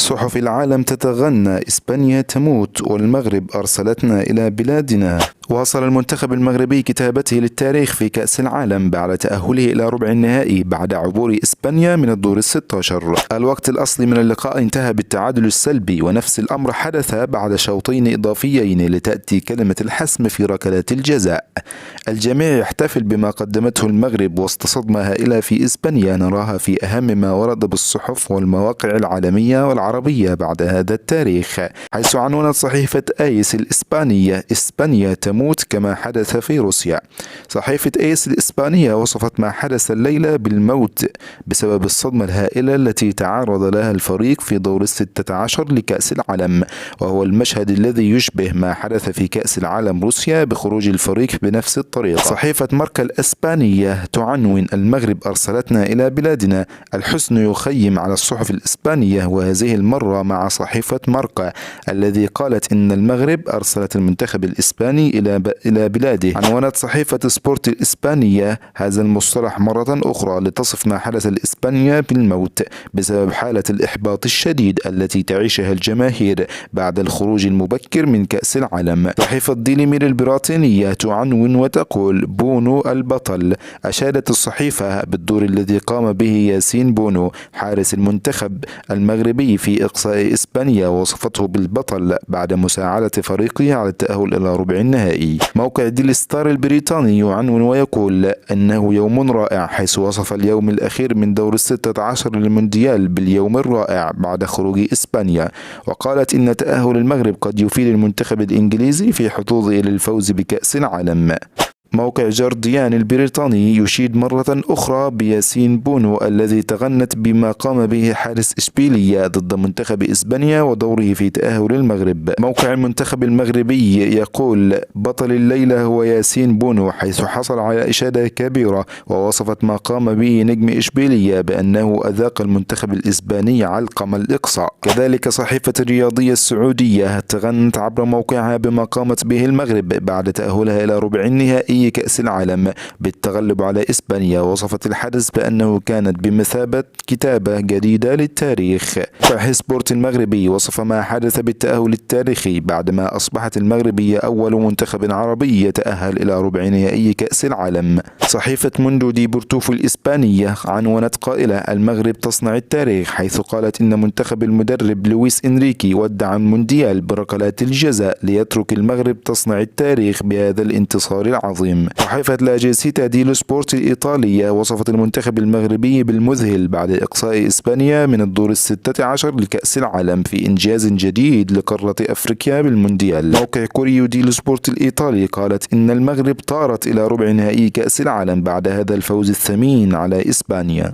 صحف العالم تتغنى، إسبانيا تموت، والمغرب أرسلتنا إلى بلادنا. واصل المنتخب المغربي كتابته للتاريخ في كأس العالم بعد تأهله إلى ربع النهائي بعد عبور إسبانيا من الدور ال16. الوقت الأصلي من اللقاء انتهى بالتعادل السلبي، ونفس الأمر حدث بعد شوطين إضافيين لتأتي كلمة الحسم في ركلات الجزاء. الجميع يحتفل بما قدمته المغرب وسط صدمة هائلة في إسبانيا نراها في أهم ما ورد بالصحف والمواقع العالمية والعربية بعد هذا التاريخ، حيث عنونت صحيفة آيس الإسبانية: إسبانيا تموت كما حدث في روسيا. صحيفة آيس الإسبانية وصفت ما حدث الليلة بالموت بسبب الصدمة الهائلة التي تعرض لها الفريق في دور ال16 لكأس العالم، وهو المشهد الذي يشبه ما حدث في كأس العالم روسيا بخروج الفريق بنفس الطريقة. صحيفة ماركا الإسبانية تعنون: المغرب أرسلتنا إلى بلادنا. الحزن يخيم على الصحف الإسبانية، وهذه المرة مع صحيفة ماركا الذي قالت إن المغرب أرسلت المنتخب الإسباني إلى بلاده. عنونت صحيفة سبورت الإسبانية هذا المصطلح مرة أخرى لتصف ما حدث لإسبانيا بالموت بسبب حالة الإحباط الشديد التي تعيشها الجماهير بعد الخروج المبكر من كأس العالم. صحيفة ديلي ميل البريطانية تعنون وتقول: بونو البطل. أشادت الصحيفة بالدور الذي قام به ياسين بونو حارس المنتخب المغربي في إقصاء إسبانيا، ووصفته بالبطل بعد مساعدة فريقه على التأهل إلى ربع النهائي. موقع ديلي ستار البريطاني يعنون ويقول أنه يوم رائع، حيث وصف اليوم الأخير من دور ال16 للمونديال باليوم الرائع بعد خروج إسبانيا، وقالت إن تأهل المغرب قد يفيد المنتخب الإنجليزي في حظوظه للفوز بكأس العالم. موقع جارديان البريطاني يشيد مرة أخرى بياسين بونو الذي تغنت بما قام به حارس إشبيلية ضد منتخب إسبانيا ودوره في تأهل المغرب. موقع المنتخب المغربي يقول: بطل الليلة هو ياسين بونو، حيث حصل على إشادة كبيرة ووصفت ما قام به نجم إشبيلية بأنه أذاق المنتخب الإسباني علقم الإقصاء. كذلك صحيفة الرياضية السعودية تغنت عبر موقعها بما قامت به المغرب بعد تأهلها إلى ربع النهائي كأس العالم بالتغلب على إسبانيا، وصفت الحدث بأنه كانت بمثابة كتابة جديدة للتاريخ. صحيح سبورت المغربي وصف ما حدث بالتأهل التاريخي بعدما أصبحت المغربية أول منتخب عربي يتأهل إلى ربع نهائي كأس العالم. صحيفة موندو ديبورتيفو الإسبانية عنونت قائلة: المغرب تصنع التاريخ، حيث قالت إن منتخب المدرب لويس إنريكي ودع المونديال بركلات الجزاء ليترك المغرب تصنع التاريخ بهذا الانتصار العظيم. صحيفة لا جيسيتا ديلو سبورت الإيطالية وصفت المنتخب المغربي بالمذهل بعد إقصاء إسبانيا من الدور ال16 لكأس العالم في إنجاز جديد لقارة أفريقيا بالمونديال. موقع كوريو ديلو سبورت الإيطالي قالت إن المغرب طارت إلى ربع نهائي كأس العالم بعد هذا الفوز الثمين على إسبانيا.